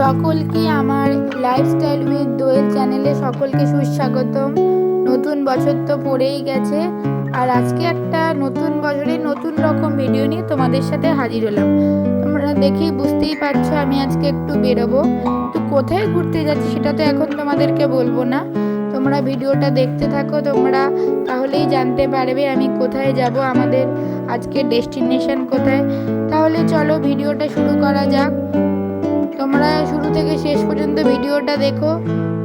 সকলকে আমার lifestyle with দোয়েল চ্যানেলে সকলকে সুস্বাগতম। নতুন বছর তো পড়েই গেছে, আর আজকে একটা নতুন বছরে নতুন রকম ভিডিও নিয়ে তোমাদের সাথে হাজির হলাম। তোমরা দেখেই বুঝতেই পারছো আমি আজকে একটু বেরোবো। তো কোথায় ঘুরতে যাচ্ছি সেটা তো এখন তোমাদেরকে বলবো না, তোমরা ভিডিওটা দেখতে থাকো, তোমরা তাহলেই জানতে পারবে আমি কোথায় যাব, আমাদের আজকের ডেস্টিনেশন কোথায়। তাহলে চলো ভিডিওটা শুরু করা যাক। তোমরা শুরু থেকে শেষ পর্যন্ত ভিডিওটা দেখো,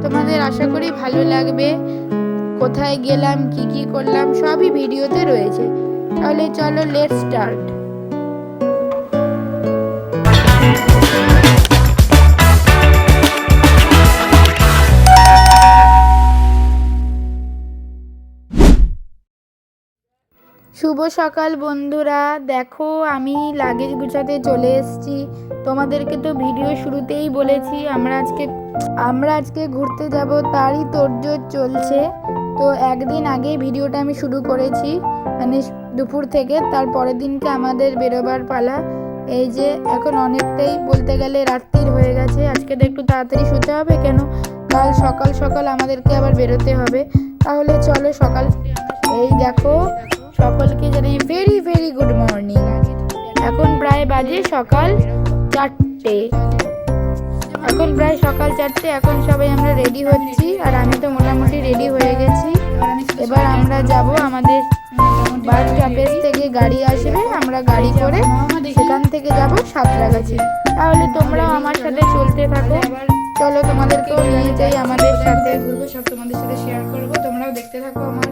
তোমাদের আশা করি ভালো লাগবে। কোথায় গেলাম, কি কি করলাম, সবই ভিডিওতে রয়েছে। তাহলে চলো লেটস স্টার্ট। শুভ সকাল বন্ধুরা, দেখো আমি লাগেজ গুছাতে চলে এসেছি। তোমাদেরকে তো ভিডিও শুরুতেই বলেছি আমরা আজকে ঘুরতে যাব, তারই তোড়জোড় চলছে। তো একদিন আগে ভিডিওটা আমি শুরু করেছি, মানে দুপুর থেকে, তার পরের দিনকে আমাদের বেরোবার পালা। এই যে এখন অনেকটাই বলতে গেলে রাত্রির হয়ে গেছে, আজকে তো একটু তাড়াতাড়ি শুতে হবে, কেন কাল সকাল সকাল আমাদেরকে আবার বেরোতে হবে। তাহলে চলো সকাল, এই দেখো সকলকে জানাই ভেরি ভেরি গুড মর্নিং। এখন প্রায় বাজে সকাল 4টে, এখন সবাই আমরা রেডি হচ্ছি, আর আমি তো মোটামুটি রেডি হয়ে গেছি। এবার আমরা যাব, আমাদের বাস স্টপেজ থেকে গাড়ি আসবে, আমরা গাড়ি করে সেখান থেকে যাব সাঁতরাগাছি। তাহলে তোমরাও আমার সাথে চলতে থাকো, চলো তোমাদেরকেও নিয়ে যাই আমাদের সাথে, ঘুরবো, সব তোমাদের সাথে শেয়ার করবো, তোমরাও দেখতে থাকো আমার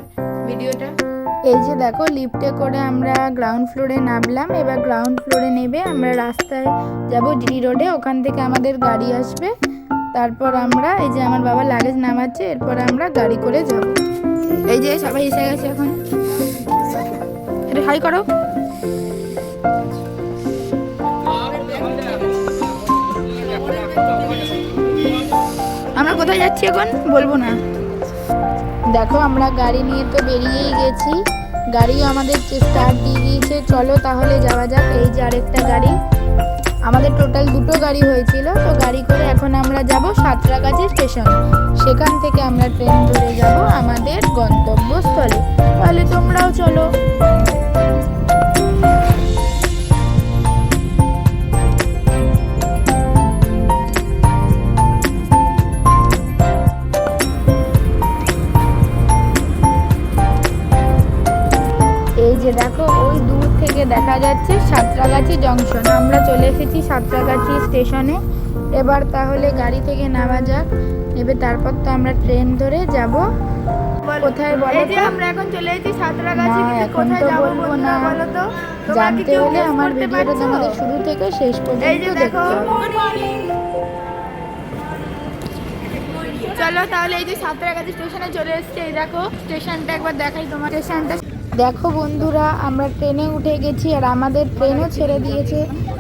ভিডিওটা। এই যে দেখো লিফটে করে আমরা গ্রাউন্ড ফ্লোরে নামলাম, এবার গ্রাউন্ড ফ্লোরে নেবে আমরা রাস্তায় যাব জিডি রোডে, ওখান থেকে আমাদের গাড়ি আসবে। তারপর আমরা, এই যে আমার বাবা লাগেজ নামাচ্ছে, এরপর আমরা গাড়ি করে যাব। এই যে সবাই এসে গেছে, এখন এটা হাই করো। আমরা কোথায় যাচ্ছি এখন বলবো না। দেখো আমরা গাড়ি নিয়ে তো বেরিয়েই গেছি, গাড়ি আমাদের স্টার্ট দিয়ে দিয়েছে, চলো তাহলে যাওয়া যাক। এই যে আরেকটা গাড়ি, আমাদের টোটাল দুটো গাড়ি হয়েছিল, তো গাড়ি করে এখন আমরা যাব সাঁতরাগাছি স্টেশন, সেখান থেকে আমরা ট্রেন ধরে যাব আমাদের গন্তব্যস্থলে। তাহলে তোমরাও চলো। এই যে দেখো ওই দূর থেকে দেখা যাচ্ছে সাঁতরাগাছি জংশন, আমরা চলে এসেছি সাঁতরাগাছি স্টেশনে। এবার তাহলে গাড়ি থেকে নামা যাক, এবার তারপর তো আমরা ট্রেন ধরে যাব কোথায় বলো তো। আমরা এখন চলে এসেছি সাঁতরাগাছি, কিন্তু কোথায় যাব বলবো না, বলো তো। জানতে হলে আমার ভিডিওটা তোমাদের শুরু থেকে শেষ পর্যন্ত দেখো। চলো তাহলে এই যে সাঁতরাগাছি স্টেশনে চলে এসেছি, এই দেখো স্টেশনটা একবার দেখাই তোমার। স্টেশনটা দেখো বন্ধুরা, আমরা ট্রেনে উঠে গেছি, আর আমাদের ট্রেনও ছেড়ে দিয়েছে।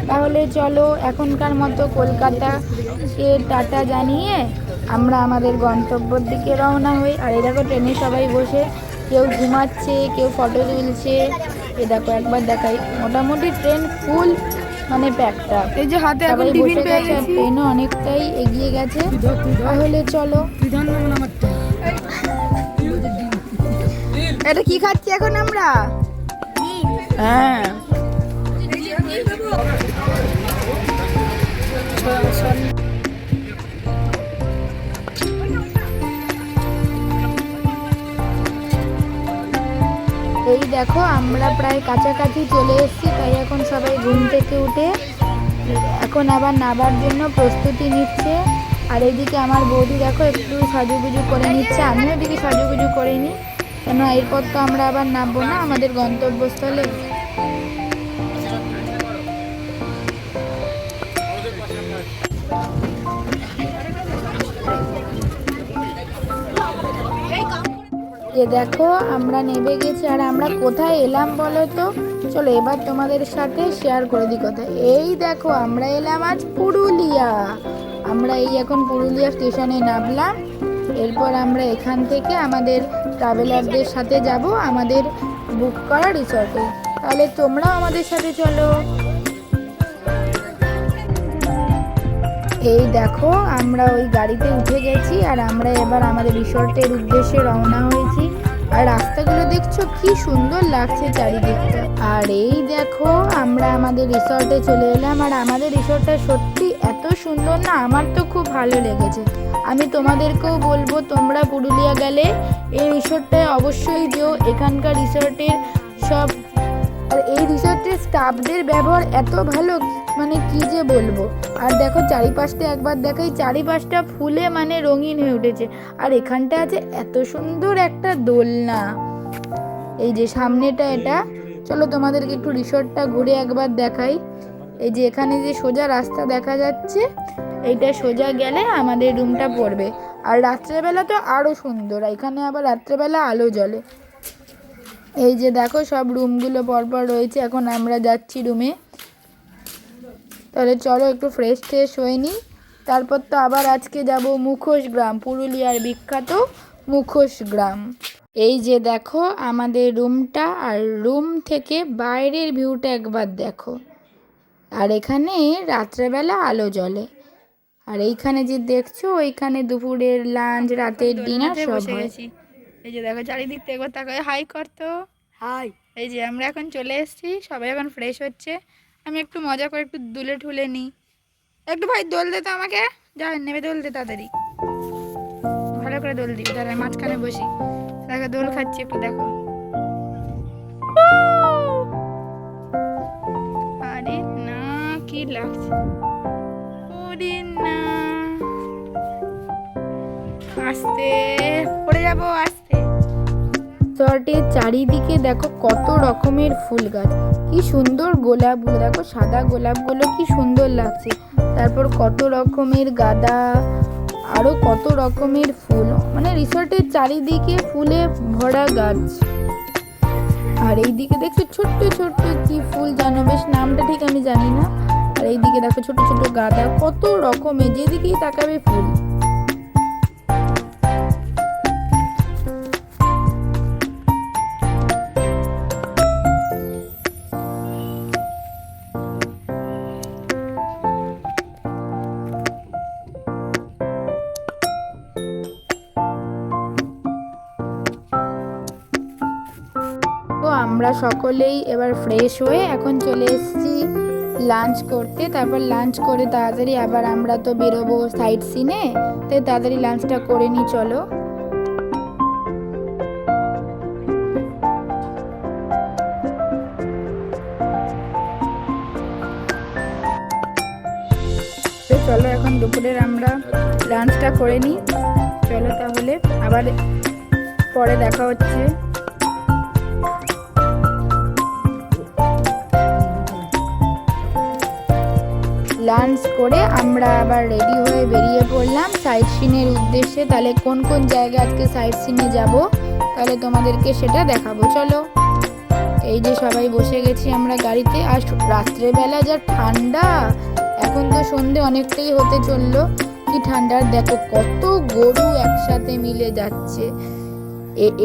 তাহলে চলো এখনকার মতো কলকাতাকে টাটা জানিয়ে আমরা আমাদের গন্তব্যের দিকে রওনা হই। আর এই দেখো ট্রেনে সবাই বসে, কেউ ঘুমাচ্ছে, কেউ ফটো তুলছে। এই দেখো একবার দেখাই, মোটামুটি ট্রেন ফুল, মানে প্যাকটা। এই যে হাতে এখন টিফিন পেয়ে গেছি, ট্রেনও অনেকটাই এগিয়ে গেছে। তাহলে চলো। এটা কি খাচ্ছি এখন আমরা? হ্যাঁ, এই দেখো আমরা প্রায় কাছাকাছি চলে এসেছি, তাই এখন সবাই ঘুম থেকে উঠে এখন আবার নাবার জন্য প্রস্তুতি নিচ্ছে। আর এইদিকে আমার বৌদি দেখো একটু সাজুগুজু করে নিচ্ছে, আমিও এদিকে সাজুগুজু করে নিই, কেন এরপর তো আমরা আবার নামবো না আমাদের গন্তব্যস্থলে। এ দেখো আমরা নেমে গেছি, আর আমরা কোথায় এলাম বলো তো। চলো এবার তোমাদের সাথে শেয়ার করে দিই কোথায়। এই দেখো আমরা এলাম আজ পুরুলিয়া, আমরা এই এখন পুরুলিয়া স্টেশনে নামলাম। এরপর আমরা এখান থেকে আমাদের ট্রাভেলারদের সাথে যাব আমাদের বুক করা রিসর্টে। তাহলে তোমরাও আমাদের সাথে চলো। এই দেখো আমরা ওই গাড়িতে উঠে গেছি আর আমরা এবার আমাদের রিসর্টের উদ্দেশ্যে রওনা হয়েছি। আর রাস্তাগুলো দেখছো কি সুন্দর লাগছে চারিদিকটা। আর এই দেখো আমরা আমাদের রিসর্টে চলে এলাম। আর আমাদের রিসর্টটা সত্যি এত সুন্দর না, আমার তো খুব ভালো লেগেছে। আমি তোমাদেরকেও বলবো তোমরা পুরুলিয়া গেলে এই রিসর্টটায় অবশ্যই যেও। এখানকার রিসর্টের সব আর এই রিসর্টের স্টাফদের ব্যবহার এত ভালো, মানে কি যে বলবো। আর দেখো চারিপাশটা একবার দেখাই, চারিপাশটা ফুলে মানে রঙিন হয়ে উঠেছে। আর এখানটা আছে এত সুন্দর একটা দোলনা, এই যে সামনেটা এটা। চলো তোমাদেরকে একটু রিসর্টটা ঘুরে একবার দেখাই। এই যে এখানে যে সোজা রাস্তা দেখা যাচ্ছে, এইটা সোজা গেলে আমাদের রুমটা পড়বে। আর রাত্রেবেলা তো আরও সুন্দর, এখানে আবার রাত্রেবেলা আলো জ্বলে। এই যে দেখো সব রুমগুলো পরপর রয়েছে। এখন আমরা যাচ্ছি রুমে। তাহলে চলো একটু ফ্রেশ ট্রেশ হয়ে নিই, তারপর তো আবার আজকে যাব মুখোশ গ্রাম, পুরুলিয়ার বিখ্যাত মুখোশ গ্রাম। এই যে দেখো আমাদের রুমটা, আর রুম থেকে বাইরের ভিউটা একবার দেখো। আর এখানে রাত্রেবেলা আলো জ্বলে। আর এইখানে যে দেখছো ওইখানে দুপুরের লাঞ্চ, রাতের ডিনার সব হয়। এই যে দেখো চারিদিক থেকে একবার তাকায়, হাই করতো হাই। এই যে আমরা এখন চলে এসেছি, সবাই এখন ফ্রেশ হচ্ছে। আমি একটু মজা করে একটু দুলে ঠুলে নিই। একটু ভাই দোল দে তো আমাকে, যা নেবে দোল দে তাড়াতাড়ি, ভালো করে দোল দিবি। তাহলে মাঝখানে বসি, দেখো দোল খাচ্ছি একটু দেখো। আরে না কি লাগছে, ওরে না আস্তে পড়ে যাবো আস্তে। রিসর্টের চারিদিকে দেখো কত রকমের ফুল গাছ, কি সুন্দর গোলাপগুলো দেখো, সাদা গোলাপগুলো কি সুন্দর লাগছে। তারপর কত রকমের গাঁদা, আরো কত রকমের ফুল, মানে রিসর্টের চারিদিকে ফুলে ভরা গাছ। আর এইদিকে দেখছো ছোট্ট ছোট্ট কি ফুল জানো, বেশ নামটা ঠিক আমি জানি না। আর এইদিকে দেখো ছোট ছোট গাঁদা, কত রকমের, যেদিকেই তাকাবে ফুল। তো আমরা সকলেই এবার ফ্রেশ হয়ে এখন চলে এসেছি লাঞ্চ করতে। তারপর লাঞ্চ করে তাড়াতাড়ি আবার আমরা তো বেরোবো সাইট সিনে, তো তাড়াতাড়ি লাঞ্চটা করে নিই চলো। চলো এখন দুপুরের আমরা লাঞ্চটা করে নিই, চলো তাহলে আবার পরে দেখা হচ্ছে। লাঞ্চ করে আমরা আবার রেডি হয়ে বেরিয়ে পড়লাম সাইট সিনের উদ্দেশ্যে। তাহলে কোন কোন জায়গায় আজকে সাইট সিনে যাব, তাহলে তোমাদেরকে সেটা দেখাবো চলো। এই যে সবাই বসে গেছি আমরা গাড়িতে। আর রাত্রেবেলা যা ঠান্ডা, এখন তো সন্ধে অনেকটাই হতে চললো, কি ঠান্ডা। দেখো কত গরু একসাথে মিলে যাচ্ছে।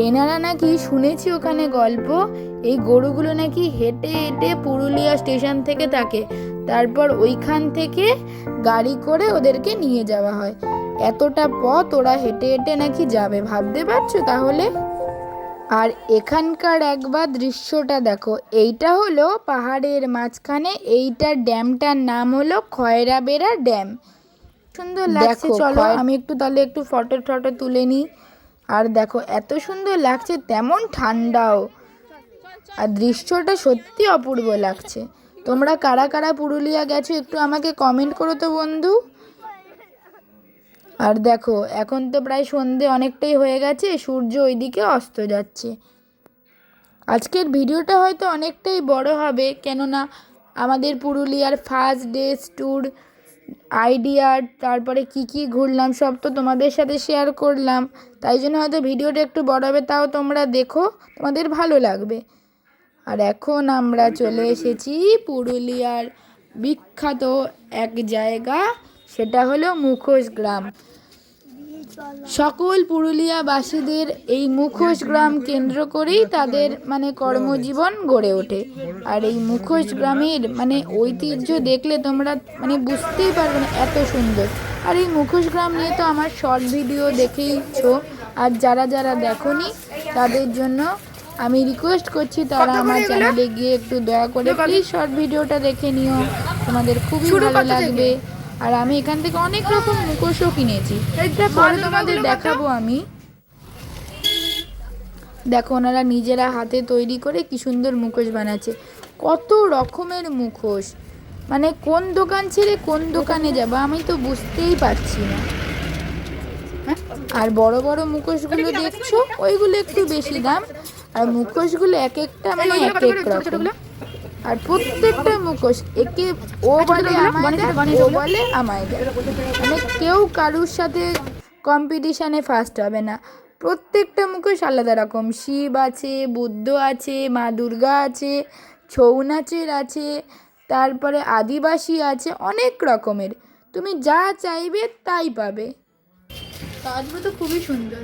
এনারা নাকি শুনেছি ওখানে গল্প, এই গরুগুলো নাকি হেঁটে হেঁটে পুরুলিয়া স্টেশন থেকে থাকে, তারপর ওইখান থেকে গাড়ি করে ওদেরকে নিয়ে যাওয়া হয়। এতটা পথ ওরা হেঁটে হেঁটে নাকি যাবে, ভাবতে পারছো তাহলে। আর এখানকার একবার দৃশ্যটা দেখো, এইটা হলো পাহাড়ের মাঝখানে, এইটার ড্যামটার নাম হলো খয়রাবেড়া ড্যাম। সুন্দর লাগছে, চলো আমি একটু তাহলে একটু ফটো টটো তুলে নিই। আর দেখো এত সুন্দর লাগছে, তেমন ঠান্ডাও, আর দৃশ্যটা সত্যি অপূর্ব লাগছে। তোমরা কারা কারা পুরুলিয়া গেছো একটু আমাকে কমেন্ট করো তো বন্ধু। আর দেখো এখন তো প্রায় সন্ধে অনেকটাই হয়ে গেছে, সূর্য ওইদিকে অস্ত যাচ্ছে। আজকের ভিডিওটা হয়তো অনেকটাই বড় হবে, কেননা আমাদের পুরুলিয়ার ফার্স্ট ডে ট্যুর আইডিয়া, তারপরে কি ঘুরলাম সব তো তোমাদের সাথে শেয়ার করলাম, তাই জন্য হয়তো ভিডিওটা একটু বড় হবে। তাও তোমরা দেখো, তোমাদের ভালো লাগবে। আর এখন আমরা চলে এসেছি পুরুলিয়ার বিখ্যাত এক জায়গা, সেটা হলো মুখোশ গ্রাম। সকল পুরুলিয়াবাসীদের এই মুখোশ গ্রাম কেন্দ্র করেই তাদের মানে কর্মজীবন গড়ে ওঠে। আর এই মুখোশ গ্রামের মানে ঐতিহ্য দেখলে তোমরা মানে বুঝতেই পারবে না, এত সুন্দর। আর এই মুখোশ গ্রাম নিয়ে তো আমার শর্ট ভিডিও দেখেইছো, আর যারা যারা দেখোনি তাদের জন্য আমি রিকোয়েস্ট করছি তারা আমার চ্যানেলে গিয়ে একটু দয়া করে প্লিজ শর্ট ভিডিওটা দেখে নিও, তোমাদের খুবই ভালো লাগবে। আর আমি এখান থেকে অনেক রকম মুখোশও কিনেছি, এটা পরে তোমাদের দেখাবো আমি। দেখো ওনারা নিজেরা হাতে তৈরি করে কি সুন্দর মুখোশ বানাচ্ছে, কত রকমের মুখোশ, মানে কোন দোকান ছেড়ে কোন দোকানে যাবো আমি তো বুঝতেই পারছি না। আর বড় বড় মুখোশগুলো দেখছো ওইগুলো একটু বেশি দাম, আর মুখোশগুলো এক একটা মানে এক এক রকম। আর প্রত্যেকটা মুখোশ একে ও বলে আমায় দেয়, ও বলে আমায় দেয়, মানে কেউ কারুর সাথে কম্পিটিশানে ফার্স্ট হবে না। প্রত্যেকটা মুখোশ আলাদা রকম, শিব আছে, বুদ্ধ আছে, মা দুর্গা আছে, ছৌ নাচের আছে, তারপরে আদিবাসী আছে, অনেক রকমের, তুমি যা চাইবে তাই পাবে। কাজগুলো তো খুবই সুন্দর,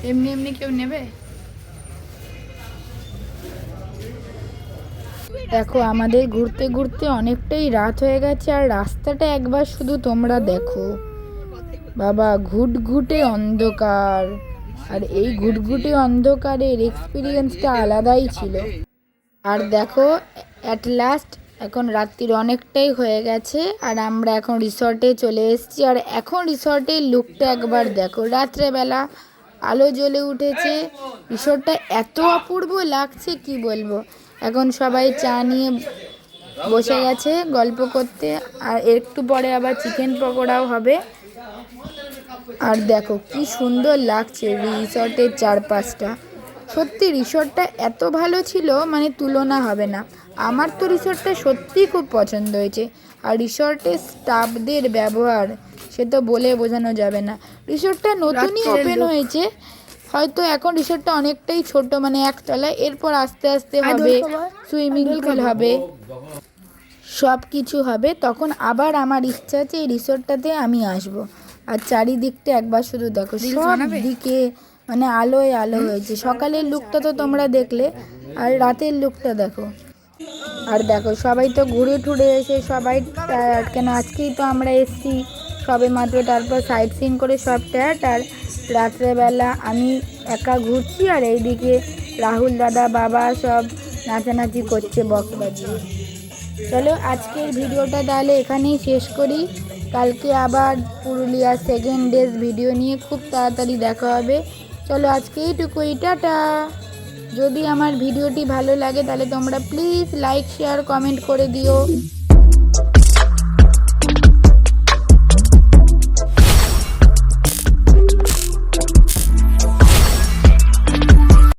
এমনি এমনি কেউ নেবে? দেখো আমাদের ঘুরতে ঘুরতে অনেকটাই রাত হয়ে গেছে, আর রাস্তাটা একবার শুধু তোমরা দেখো বাবা, ঘুটঘুটে অন্ধকার। আর এই ঘুটঘুটে অন্ধকারের এক্সপিরিয়েন্সটা আলাদাই ছিল। আর দেখো অ্যাট লাস্ট এখন রাত্রির অনেকটাই হয়ে গেছে, আর আমরা এখন রিসর্টে চলে এসেছি। আর এখন রিসর্টের লুকটা একবার দেখো, রাত্রেবেলা আলো জ্বলে উঠেছে, রিসর্টটা এত অপূর্ব লাগছে কি বলবো। এখন সবাই চা নিয়ে বসে গেছে গল্প করতে, আর একটু পরে আবার চিকেন পকোড়াও হবে। আর দেখো কি সুন্দর লাগছে রিসর্টের চারপাশটা, সত্যি রিসর্টটা এত ভালো ছিল মানে তুলনা হবে না। আমার তো রিসর্টটা সত্যিই খুব পছন্দ হয়েছে। আর রিসর্টের স্টাফদের ব্যবহার সে তো বলে বোঝানো যাবে না। রিসর্টটা নতুনই ওপেন হয়েছে, হয়তো এখন রিসর্টটা অনেকটাই ছোট, মানে একতলায়, এরপর আস্তে আস্তে হবে, সুইমিং পুল হবে, সব কিছু হবে। তখন আবার আমার ইচ্ছা আছে এই রিসর্টটাতে আমি আসব। আর চারিদিকটা একবার শুধু দেখো, সব দিকে মানে আলোয় আলো হয়েছে। সকালের লুকটা তো তোমরা দেখলে, আর রাতের লুকটা দেখো। আর দেখো সবাই তো ঘুরে টুরে এসে সবাই টায়ার্ড, কেন আজকেই তো আমরা এসছি সবে মাত্র, তারপর সাইট সিন করে সব টায়ার্ড। আর রাত্রেবেলা আমি একা ঘুরছি, আর এইদিকে রাহুল দাদা বাবা সব নাচানাচি করছে বক্স বাজিয়ে। চলো আজকের ভিডিওটা তাহলে এখানেই শেষ করি, কালকে আবার পুরুলিয়া সেকেন্ড ডেজ ভিডিও নিয়ে খুব তাড়াতাড়ি দেখা হবে। চলো আজকে এইটুকুই, টাটা। যদি আমার ভিডিওটি ভালো লাগে তাহলে তোমরা প্লিজ লাইক শেয়ার কমেন্ট করে দিও।